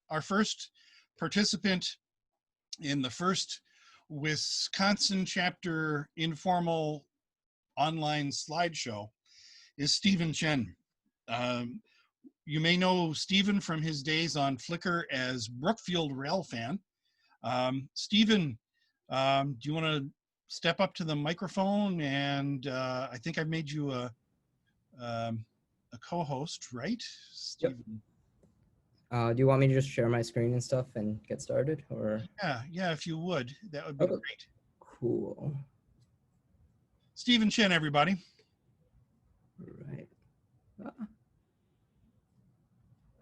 our first participant in the first Wisconsin chapter informal online slideshow is Steven Chen. Um, you may know Steven from his days on Flickr as Brookfield Rail Fan. Steven, do you want to step up to the microphone? And I think I've made you a co-host, right, Yep. Steven? Do you want me to just share my screen and stuff and get started, or? Yeah, if you would, that would be Okay. great. Cool. Steven Chen, everybody. Right.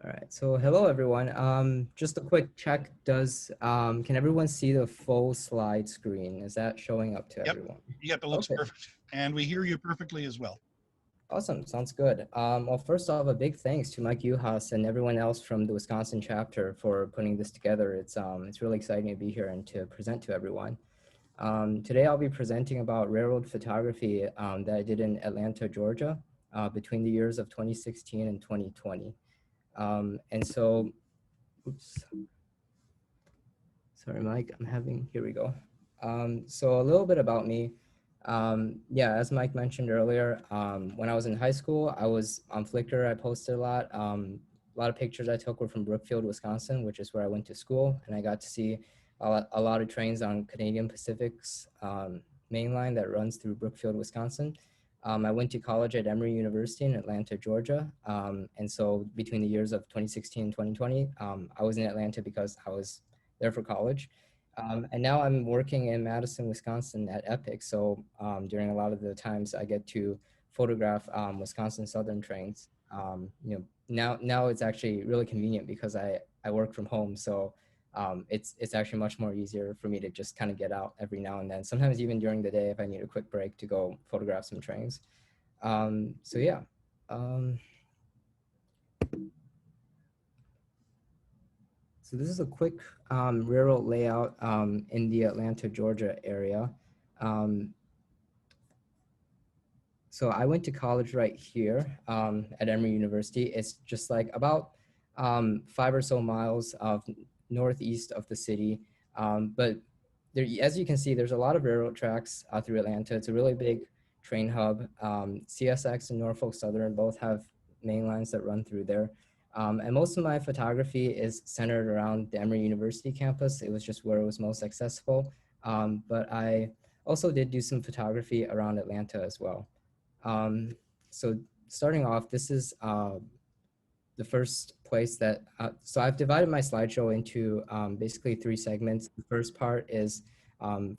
All right. So hello, everyone. Just a quick check. Can everyone see the full slide screen? Is that showing up to everyone? Yep, it looks Okay. perfect. And we hear you perfectly as well. Awesome. Sounds good. Well, first off, a big thanks to Mike Uhas and everyone else from the Wisconsin chapter for putting this together. It's really exciting to be here and to present to everyone. Today, I'll be presenting about railroad photography that I did in Atlanta, Georgia, between the years of 2016 and 2020. And so, oops. Sorry, Mike, here we go. So a little bit about me. Yeah, as Mike mentioned earlier, when I was in high school, I was on Flickr. I posted a lot. A lot of pictures I took were from Brookfield, Wisconsin, which is where I went to school. And I got to see a lot of trains on Canadian Pacific's main line that runs through Brookfield, Wisconsin. I went to college at Emory University in Atlanta, Georgia. And so between the years of 2016 and 2020, I was in Atlanta because I was there for college. And now I'm working in Madison, Wisconsin at Epic. So during a lot of the times I get to photograph Wisconsin Southern trains. Now it's actually really convenient because I work from home. So it's actually much more easier for me to just kind of get out every now and then. Sometimes even during the day if I need a quick break to go photograph some trains. So yeah. So this is a quick railroad layout in the Atlanta, Georgia area. So I went to college right here at Emory University. It's just like about 5 or so miles of northeast of the city. But there, as you can see, there's a lot of railroad tracks through Atlanta. It's a really big train hub. CSX and Norfolk Southern both have main lines that run through there. And most of my photography is centered around the Emory University campus. It was just where it was most accessible. But I also did do some photography around Atlanta as well. So starting off, this is the first place that, so I've divided my slideshow into basically 3 segments. The first part is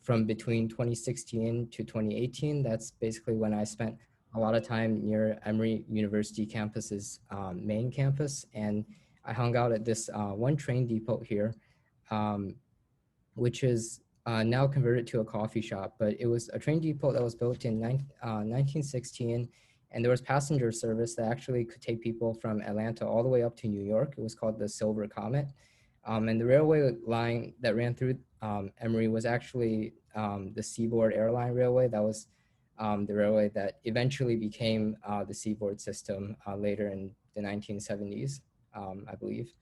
from between 2016 to 2018. That's basically when I spent a lot of time near Emory University campus's main campus. And I hung out at this one train depot here, which is now converted to a coffee shop, but it was a train depot that was built in 1916, and there was passenger service that actually could take people from Atlanta all the way up to New York. It was called the Silver Comet. And the railway line that ran through Emory was actually the Seaboard Airline Railway. That was the railway that eventually became the Seaboard system later in the 1970s, I believe.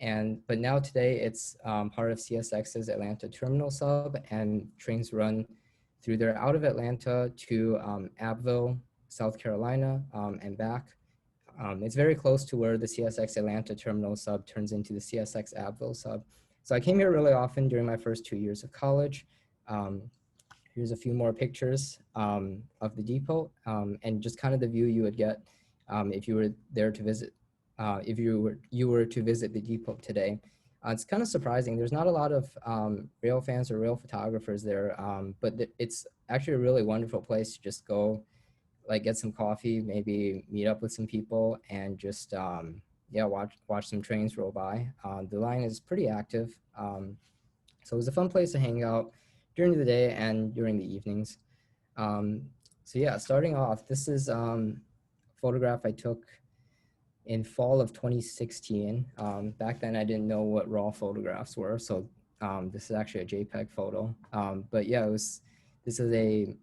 But now today it's part of CSX's Atlanta terminal sub, and trains run through there out of Atlanta to Abbeville, South Carolina, and back. It's very close to where the CSX Atlanta terminal sub turns into the CSX Abbeville sub. So I came here really often during my first 2 years of college. Here's a few more pictures of the depot and just kind of the view you would get if you were there to visit. If you were to visit the depot today. It's kind of surprising. There's not a lot of rail fans or rail photographers there, but it's actually a really wonderful place to just go, like get some coffee, maybe meet up with some people, and just watch some trains roll by. The line is pretty active, so it was a fun place to hang out during the day and during the evenings. So yeah, starting off, this is a photograph I took in fall of 2016. Back then I didn't know what raw photographs were, so this is actually a JPEG photo. But yeah, this is a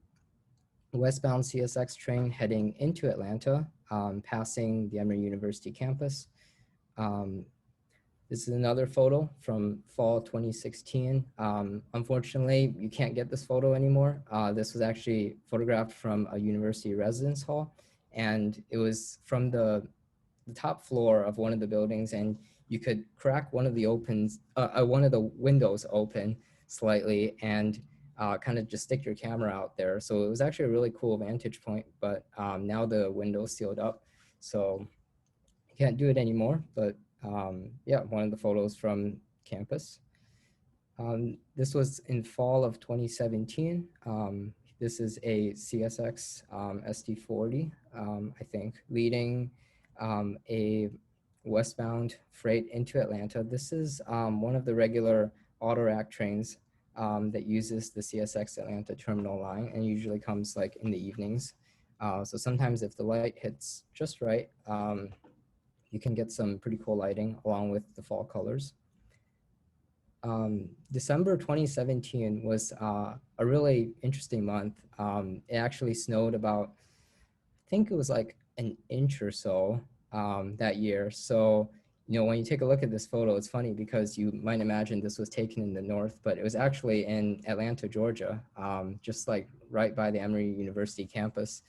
westbound CSX train heading into Atlanta, passing the Emory University campus. This is another photo from fall 2016. Unfortunately, you can't get this photo anymore. This was actually photographed from a university residence hall, and it was from the top floor of one of the buildings, and you could crack one of the one of the windows open slightly and kind of just stick your camera out there. So it was actually a really cool vantage point, but now the window's sealed up, so you can't do it anymore. But yeah, one of the photos from campus. This was in fall of 2017. This is a CSX SD40, I think, leading a westbound freight into Atlanta. This is one of the regular auto-rack trains that uses the CSX Atlanta terminal line and usually comes like in the evenings. So sometimes if the light hits just right, you can get some pretty cool lighting along with the fall colors. December 2017 was a really interesting month. It actually snowed about, I think it was like an inch or so that year. So, you know, when you take a look at this photo, it's funny because you might imagine this was taken in the north, but it was actually in Atlanta, Georgia, just like right by the Emory University campus.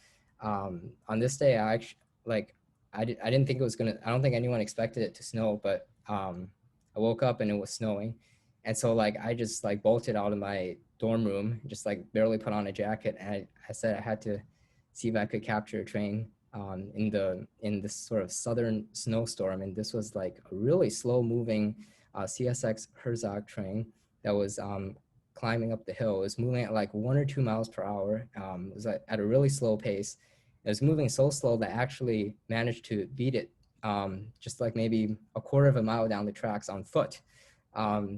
On this day, I actually, like, I didn't think it was gonna, I don't think anyone expected it to snow, but I woke up and it was snowing. And so like, I just like bolted out of my dorm room, just like barely put on a jacket. And I said I had to see if I could capture a train in this sort of southern snowstorm. And this was like a really slow moving CSX Herzog train that was climbing up the hill. It was moving at like 1 or 2 miles per hour. It was at a really slow pace. It was moving so slow that I actually managed to beat it just like maybe a quarter of a mile down the tracks on foot.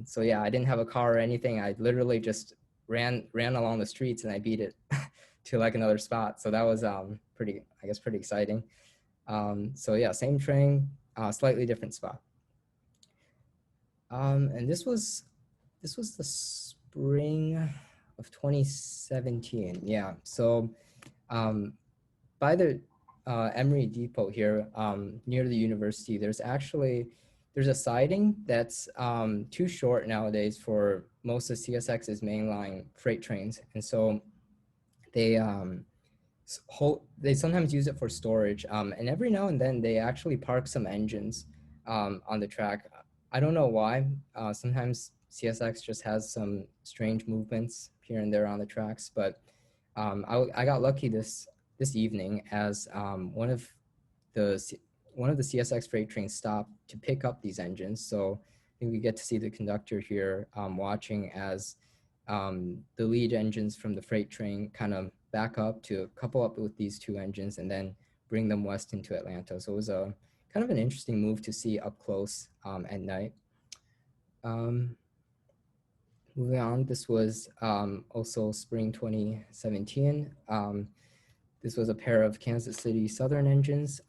So yeah, I didn't have a car or anything. I literally just ran along the streets and I beat it to like another spot. So that was pretty exciting. So yeah, same train, slightly different spot. And this was the spring of 2017. Yeah. So by the Emory Depot here near the university, there's a siding that's too short nowadays for most of CSX's mainline freight trains, and so they sometimes use it for storage, and every now and then they actually park some engines on the track. I don't know why. Sometimes CSX just has some strange movements here and there on the tracks, but I got lucky this evening as one of the CSX freight trains stopped to pick up these engines. So I think we get to see the conductor here watching as the lead engines from the freight train kind of back up to couple up with these two engines and then bring them west into Atlanta. So it was a kind of an interesting move to see up close at night. Moving on, this was also spring 2017. This was a pair of Kansas City Southern engines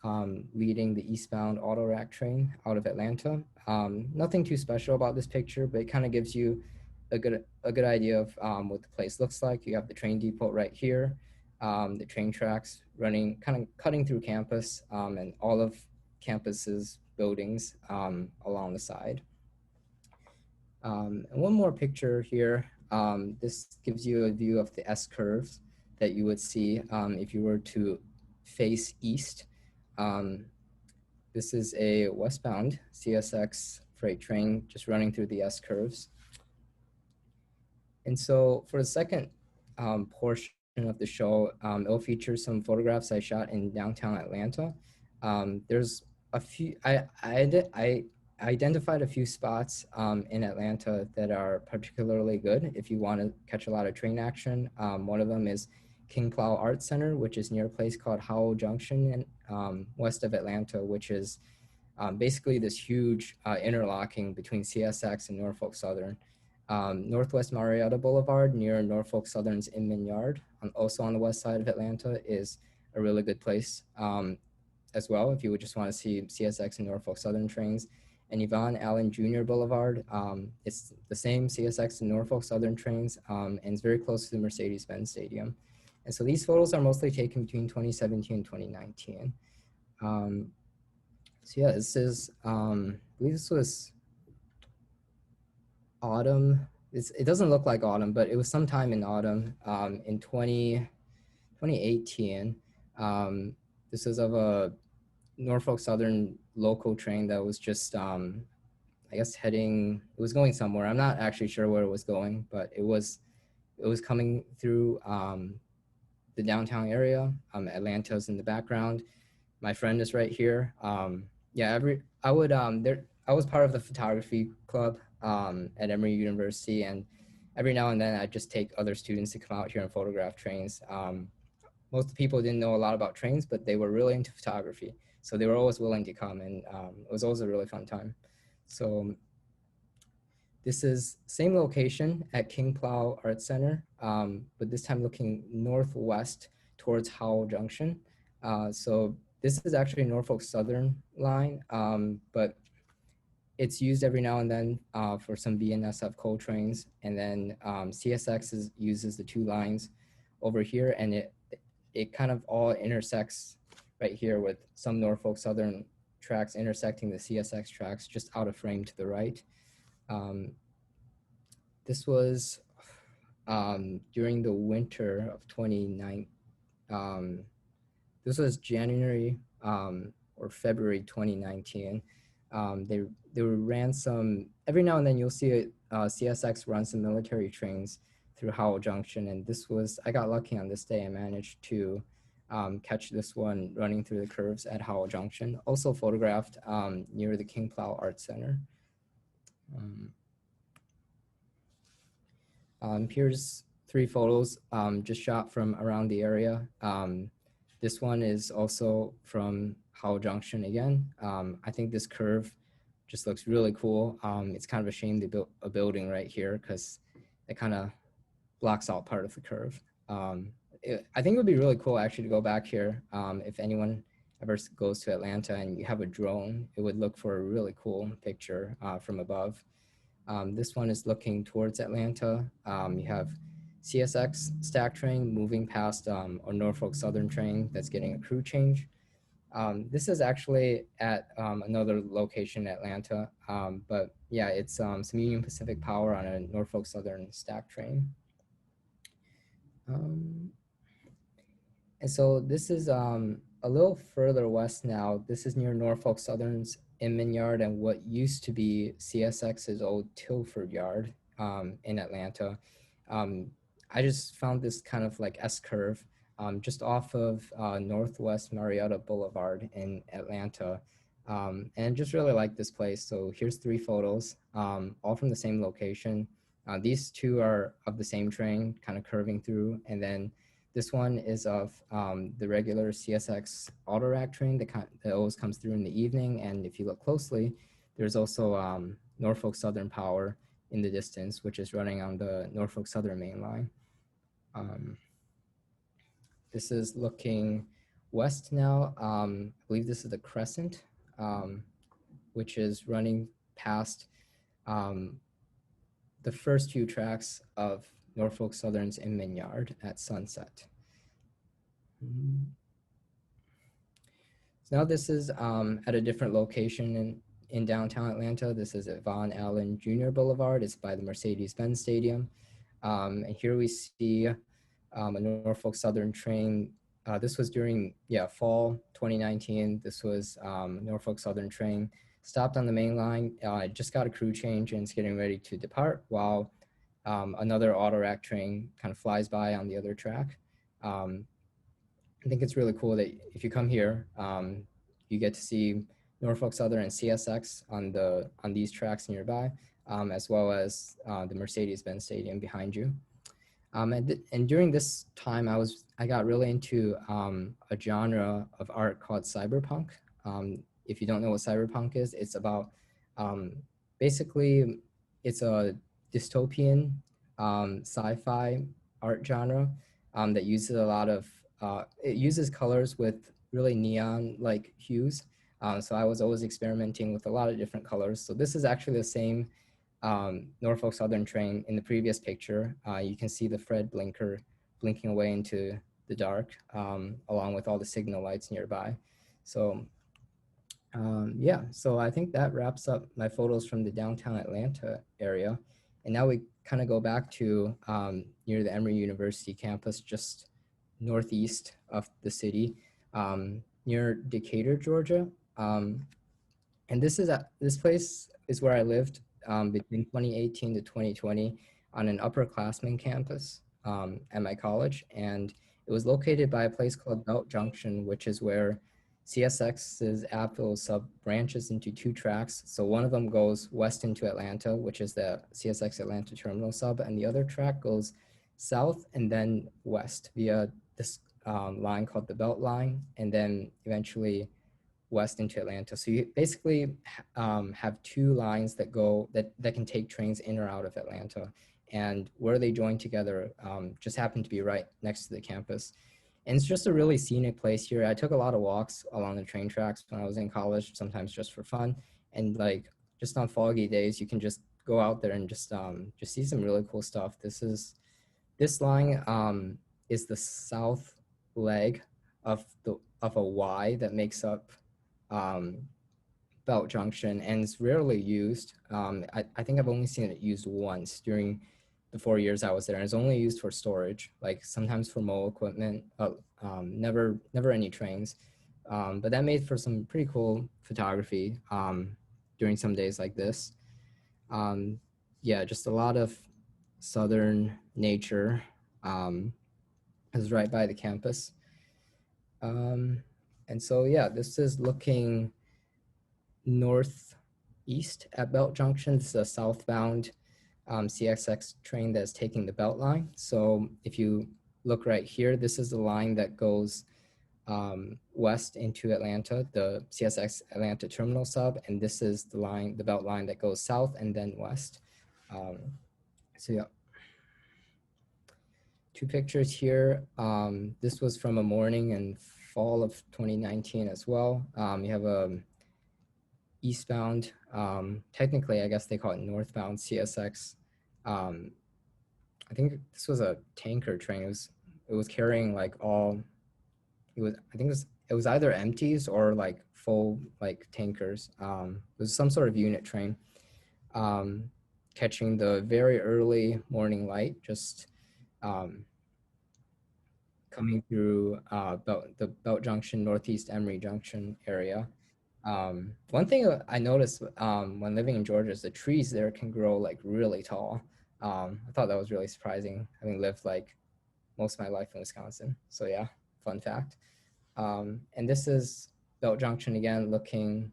leading the eastbound auto rack train out of Atlanta. Nothing too special about this picture, but it kind of gives you a good idea of what the place looks like. You have the train depot right here, the train tracks running, kind of cutting through campus, and all of campus's buildings along the side. And one more picture here. This gives you a view of the S-curves that you would see if you were to face east. This is a westbound CSX freight train just running through the S-curves. And so for the second portion of the show, it'll feature some photographs I shot in downtown Atlanta. There's a few, I identified a few spots in Atlanta that are particularly good if you want to catch a lot of train action. One of them is King Plow Art Center, which is near a place called Howell Junction west of Atlanta, which is basically this huge interlocking between CSX and Norfolk Southern. Northwest Marietta Boulevard near Norfolk Southern's Inman Yard, also on the west side of Atlanta, is a really good place as well if you would just want to see CSX and Norfolk Southern trains. And Yvonne Allen Jr. Boulevard, it's the same CSX and Norfolk Southern trains, and it's very close to the Mercedes-Benz Stadium. And so these photos are mostly taken between 2017 and 2019. So yeah, this is, I believe this was autumn. It doesn't look like autumn, but it was sometime in autumn in 2018. This is of a Norfolk Southern local train that was just, I guess, it was going somewhere. I'm not actually sure where it was going, but it was coming through the downtown area. Atlanta's in the background. My friend is right here. Yeah, I was part of the photography club at Emory University, and every now and then I just take other students to come out here and photograph trains. Most of the people didn't know a lot about trains, but they were really into photography, so they were always willing to come, and it was always a really fun time. So this is same location at King Plow Art Center, but this time looking northwest towards Howell Junction. So this is actually Norfolk Southern line, but it's used every now and then for some BNSF coal trains. And then CSX uses the two lines over here, and it kind of all intersects right here with some Norfolk Southern tracks intersecting the CSX tracks just out of frame to the right. This was during the winter of 2019. This was January or February 2019. They ran some, every now and then you'll see CSX run some military trains through Howell Junction, and I got lucky on this day. I managed to catch this one running through the curves at Howell Junction, also photographed near the King Plow Art Center. Here's 3 photos just shot from around the area. This one is also from Howell Junction again. I think this curve just looks really cool. It's kind of a shame they built a building right here because it kind of blocks out part of the curve. I think it would be really cool actually to go back here. If anyone ever goes to Atlanta and you have a drone, it would look for a really cool picture from above. This one is looking towards Atlanta. You have CSX stack train moving past a Norfolk Southern train that's getting a crew change. This is actually at another location in Atlanta, but yeah, it's some Union Pacific Power on a Norfolk Southern stack train. And so this is a little further west now. This is near Norfolk Southern's Inman Yard and what used to be CSX's old Tilford Yard in Atlanta. I just found this kind of like S-curve just off of Northwest Marietta Boulevard in Atlanta. And just really like this place. So here's 3 photos, all from the same location. These 2 are of the same train kind of curving through, and then this one is of the regular CSX auto rack train that always comes through in the evening. And if you look closely, there's also Norfolk Southern Power in the distance, which is running on the Norfolk Southern main line. This is looking west now. I believe this is the Crescent, which is running past the first few tracks of Norfolk Southern's Inman Yard at sunset. So now this is at a different location in downtown Atlanta. This is at Von Allen Jr. Boulevard. It's by the Mercedes-Benz Stadium. And here we see a Norfolk Southern train. This was during, fall 2019. This was Norfolk Southern train stopped on the main line. It just got a crew change and it's getting ready to depart while another auto rack train kind of flies by on the other track. I think it's really cool that if you come here, you get to see Norfolk Southern and CSX on these tracks nearby, as well as the Mercedes-Benz Stadium behind you. And during this time, I got really into a genre of art called cyberpunk. If you don't know what cyberpunk is, it's about basically it's a dystopian sci-fi art genre that uses a lot of it uses colors with really neon-like hues. So I was always experimenting with a lot of different colors. So this is actually the same Norfolk Southern train in the previous picture. You can see the Fred blinker blinking away into the dark, along with all the signal lights nearby. So yeah, so I think that wraps up my photos from the downtown Atlanta area. And now we kind of go back to near the Emory University campus, just northeast of the city, near Decatur, Georgia. And this place is where I lived between 2018 to 2020 on an upperclassman campus at my college. And it was located by a place called Belt Junction, which is where CSX's Apple sub branches into two tracks. So one of them goes west into Atlanta, which is the CSX Atlanta terminal sub, and the other track goes south and then west via this line called the Belt Line, and then eventually west into Atlanta. So you basically have two lines that go that can take trains in or out of Atlanta, and where they join together just happened to be right next to the campus. And it's just a really scenic place here. I took a lot of walks along the train tracks when I was in college, sometimes just for fun. And like just on foggy days, you can just go out there and just see some really cool stuff. This line is the south leg of a Y that makes up Belt Junction, and it's rarely used. I think I've only seen it used once during the 4 years I was there, and it's only used for storage, like sometimes for mobile equipment, never any trains. But that made for some pretty cool photography during some days like this. Yeah, just a lot of southern nature. It was right by the campus. And so, yeah, this is looking northeast at Belt Junction. This is a southbound CSX train that's taking the Belt Line. So if you look right here, this is the line that goes west into Atlanta, the CSX Atlanta terminal sub, and this is the line, the Belt Line that goes south and then west. So yeah. Two pictures here. This was from a morning in fall of 2019 as well. You have a eastbound, technically I guess they call it northbound CSX. I think this was a tanker train. It was carrying like all, it was either empties or like full like tankers. It was some sort of unit train, catching the very early morning light, just coming through the Belt Junction, Northeast Emory Junction area. One thing I noticed when living in Georgia is the trees there can grow like really tall. I thought that was really surprising, having lived like most of my life in Wisconsin. So yeah, fun fact. And this is Belt Junction again, looking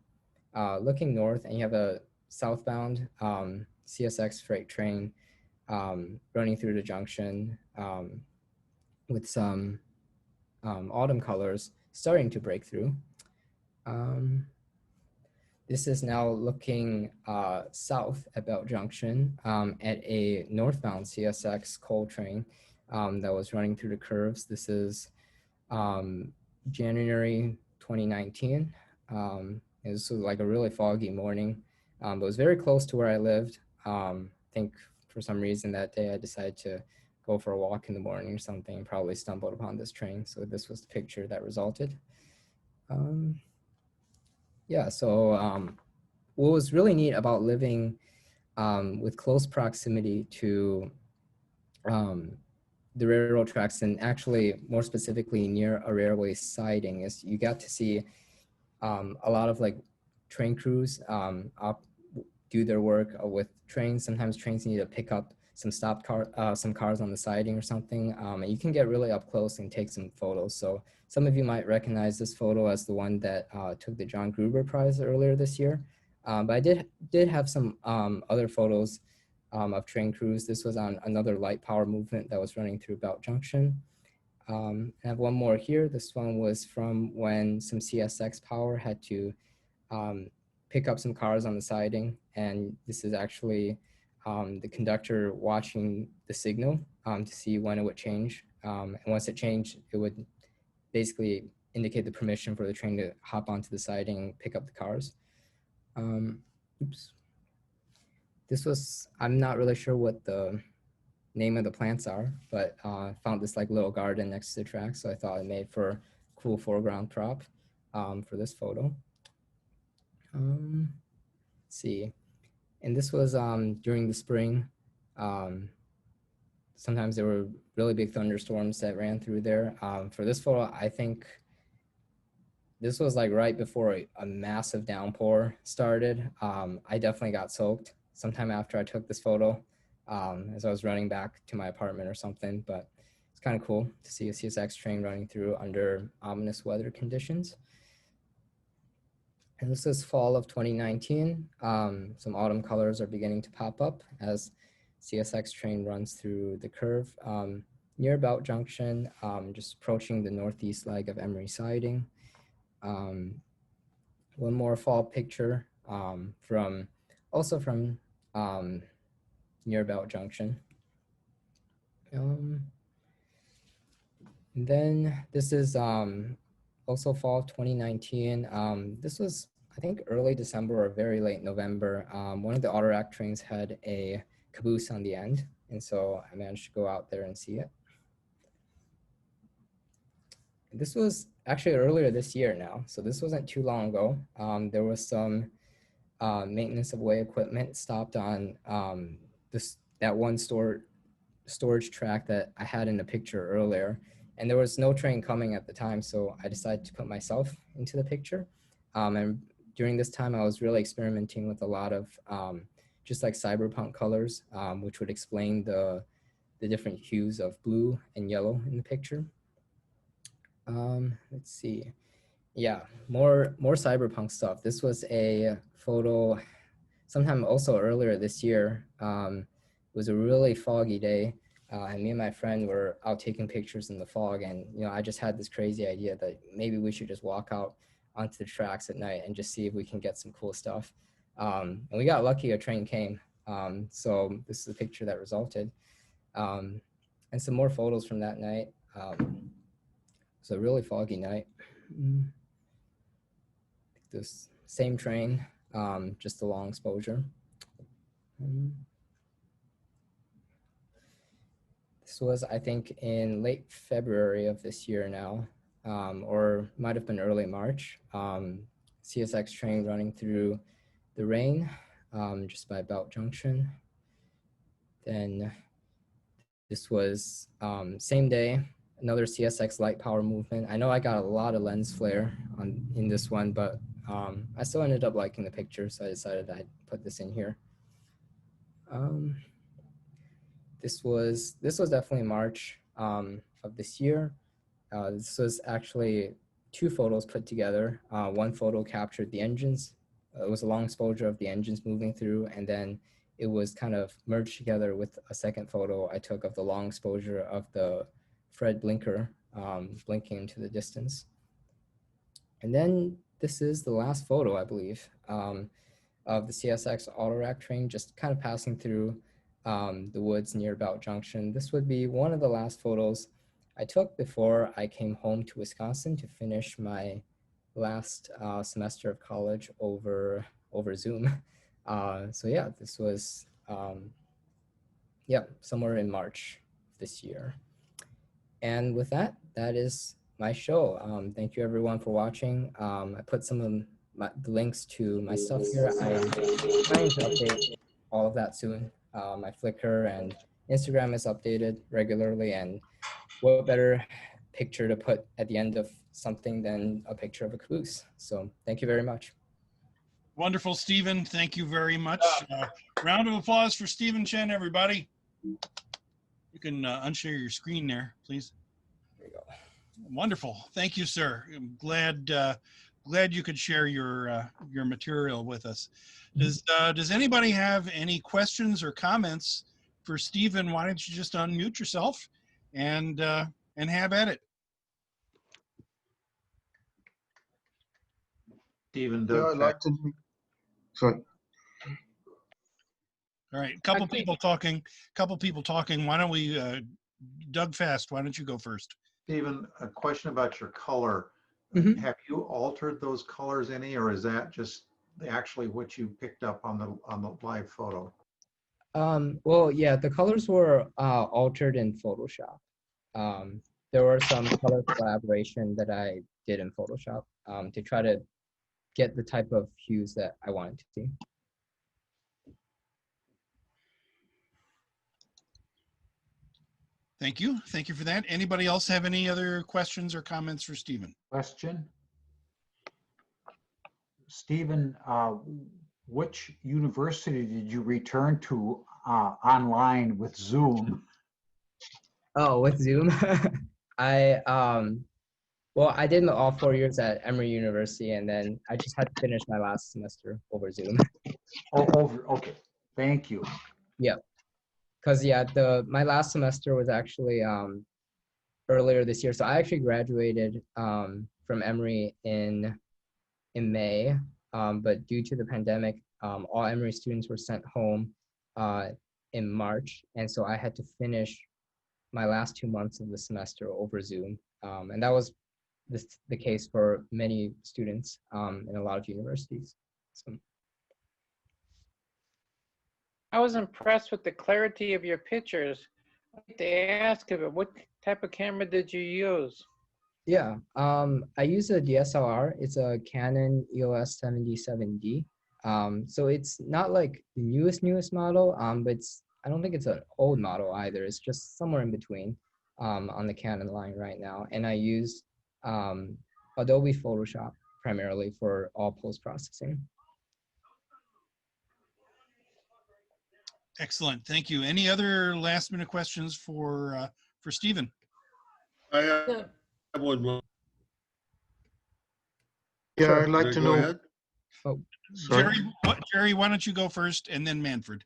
north, and you have a southbound CSX freight train running through the junction with some autumn colors starting to break through. This is now looking south at Belt Junction at a northbound CSX coal train that was running through the curves. This is January 2019. It was like a really foggy morning, but it was very close to where I lived. I think for some reason that day I decided to go for a walk in the morning or something, probably stumbled upon this train. So this was the picture that resulted. Yeah, so what was really neat about living with close proximity to the railroad tracks, and actually more specifically near a railway siding, is you got to see a lot of like train crews do their work with trains. Sometimes trains need to pick up some cars on the siding or something, and you can get really up close and take some photos. So some of you might recognize this photo as the one that took the John Gruber Prize earlier this year. But I did have some other photos of train crews. This was on another light power movement that was running through Belt Junction. I have one more here. This one was from when some CSX power had to pick up some cars on the siding, and this is actually the conductor watching the signal to see when it would change. And once it changed, it would basically indicate the permission for the train to hop onto the siding and pick up the cars. Oops. This was, I'm not really sure what the name of the plants are, but I found this like little garden next to the track, so I thought it made for a cool foreground prop for this photo. Let's see. And this was during the spring Sometimes there were really big thunderstorms that ran through there. For this photo, I think this was like right before a massive downpour started. I definitely got soaked sometime after I took this photo, as I was running back to my apartment or something. But it's kind of cool to see a CSX train running through under ominous weather conditions. And this is fall of 2019. Some autumn colors are beginning to pop up as CSX train runs through the curve near Belt Junction, just approaching the northeast leg of Emory siding. One more fall picture from near Belt Junction. And then this is also fall of 2019. This was, I think, early December or very late November. One of the Autorac trains had a caboose on the end, and so I managed to go out there and see it. This was actually earlier this year now, so this wasn't too long ago. There was some maintenance of way equipment stopped on that one storage track that I had in the picture earlier. And there was no train coming at the time, so I decided to put myself into the picture. And during this time, I was really experimenting with a lot of just like cyberpunk colors, which would explain the different hues of blue and yellow in the picture. Let's see. Yeah, more cyberpunk stuff. This was a photo sometime also earlier this year. It was a really foggy day. And me and my friend were out taking pictures in the fog, and I just had this crazy idea that maybe we should just walk out onto the tracks at night and just see if we can get some cool stuff. And we got lucky, a train came. So this is a picture that resulted. And some more photos from that night. It's a really foggy night. This same train, just a long exposure. This was, I think, in late February of this year now, or might have been early March. CSX train running through the rain, just by Belt Junction. Then this was same day, another CSX light power movement. I know I got a lot of lens flare in this one, but I still ended up liking the picture, so I decided I'd put this in here. This was definitely March of this year. This was actually two photos put together. One photo captured the engines. It was a long exposure of the engines moving through, and then it was kind of merged together with a second photo I took of the long exposure of the Fred blinker blinking into the distance. And then this is the last photo, I believe, of the CSX Autorac train just kind of passing through the woods near Belt Junction. This would be one of the last photos I took before I came home to Wisconsin to finish my last semester of college over Zoom. So yeah, this was somewhere in March this year. And with that, that is my show. Thank you everyone for watching. I put some of the links to my stuff here. I am trying to update all of that soon. My Flickr and Instagram is updated regularly, and what better picture to put at the end of something than a picture of a caboose. So thank you very much. Wonderful, Steven. Thank you very much. Round of applause for Steven Chen, everybody. You can unshare your screen there, please. There you go. Wonderful. Thank you, sir. I'm glad you could share your material with us. Does anybody have any questions or comments for Steven? Why don't you just unmute yourself and have at it? Steven, Yeah, I'd like to. Sorry. All right, couple people talking. Why don't we, Doug Fast, why don't you go first? Steven, a question about your color. Mhm. Have you altered those colors any, or is that just actually what you picked up on the live photo? Well, yeah, the colors were altered in Photoshop. There were some color collaboration that I did in Photoshop to try to get the type of hues that I wanted to see. Thank you. Thank you for that. Anybody else have any other questions or comments for Stephen? Question. Stephen, which university did you return to online with Zoom? Oh, with Zoom, well, I did all 4 years at Emory University, and then I just had to finish my last semester over Zoom. Oh, okay. Thank you. Yeah, because my last semester was actually earlier this year. So I actually graduated from Emory in May, but due to the pandemic, all Emory students were sent home in March, and so I had to finish my last 2 months of the semester over Zoom, and that was the case for many students in a lot of universities. So. I was impressed with the clarity of your pictures. I'd like to ask you, what type of camera did you use? Yeah, I use a DSLR. It's a Canon EOS 77D. So it's not like the newest model, but I don't think it's an old model either. It's just somewhere in between on the Canon line right now. And I use Adobe Photoshop primarily for all post-processing. Excellent. Thank you. Any other last minute questions for Stephen? I have one more. Yeah, Sure. I'd like to Go know. ahead. Oh, Sorry. Jerry, why don't you go first and then Manfred?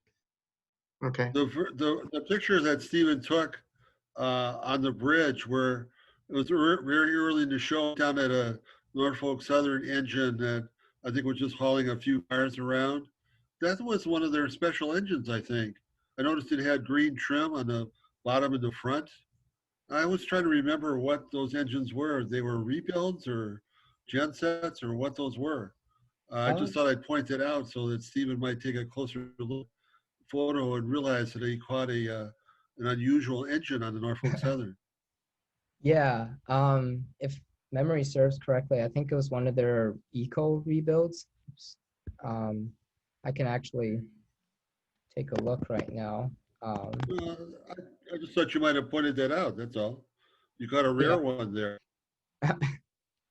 Okay. The pictures that Steven took on the bridge where it was very early in the show down at a Norfolk Southern engine that I think was just hauling a few cars around. That was one of their special engines, I think. I noticed it had green trim on the bottom and the front. I was trying to remember what those engines were. They were rebuilds or gensets or what those were. I just thought I'd point that out so that Stephen might take a closer look photo and realize that he caught an unusual engine on the Norfolk Southern. yeah, if memory serves correctly, I think it was one of their eco rebuilds. I can actually take a look right now. I just thought you might have pointed that out. That's all. You got a rare one there.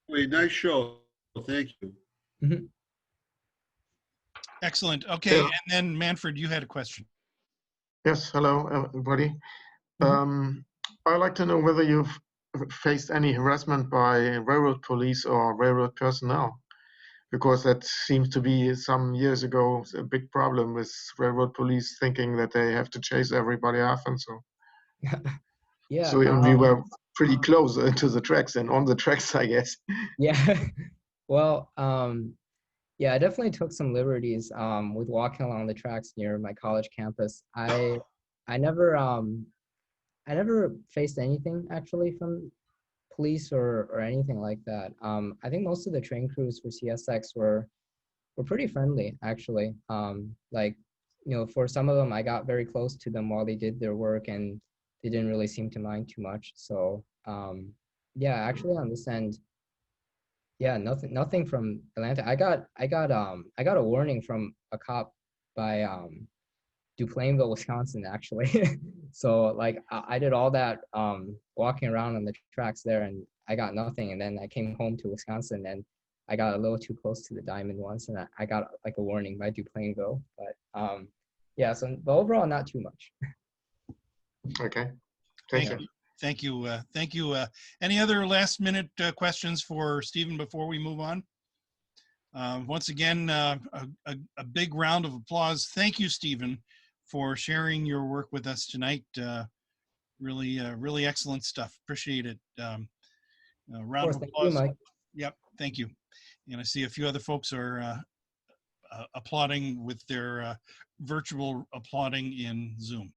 Wait, nice show. Thank you. Mm-hmm. Excellent. Okay, Yeah. and then Manfred, you had a question. Yes. Hello, everybody. Mhm. I'd like to know whether you've faced any harassment by railroad police or railroad personnel, because that seems to be some years ago a big problem with railroad police thinking that they have to chase everybody off and so. Yeah. So we were pretty close to the tracks and on the tracks, I guess. Yeah. Well, yeah, I definitely took some liberties with walking along the tracks near my college campus. I never faced anything actually from police or anything like that. I think most of the train crews for CSX were pretty friendly actually. Like, for some of them, I got very close to them while they did their work, and they didn't really seem to mind too much. So yeah, actually on this end, yeah, nothing from Atlanta. I got a warning from a cop by Duplainville, Wisconsin, actually. So like I did all that walking around on the tracks there, and I got nothing. And then I came home to Wisconsin, and I got a little too close to the diamond once, and I got like a warning by Duplainville. But yeah, but overall, not too much. Okay. Thank Thank you. you. Thank you. Thank you. Any other last minute questions for Stephen before we move on? Once again, a big round of applause. Thank you, Stephen, for sharing your work with us tonight. Really excellent stuff. Appreciate it. Round of Thank you, applause. Mike. Yep. Thank you. And I see a few other folks are applauding with their virtual applauding in Zoom.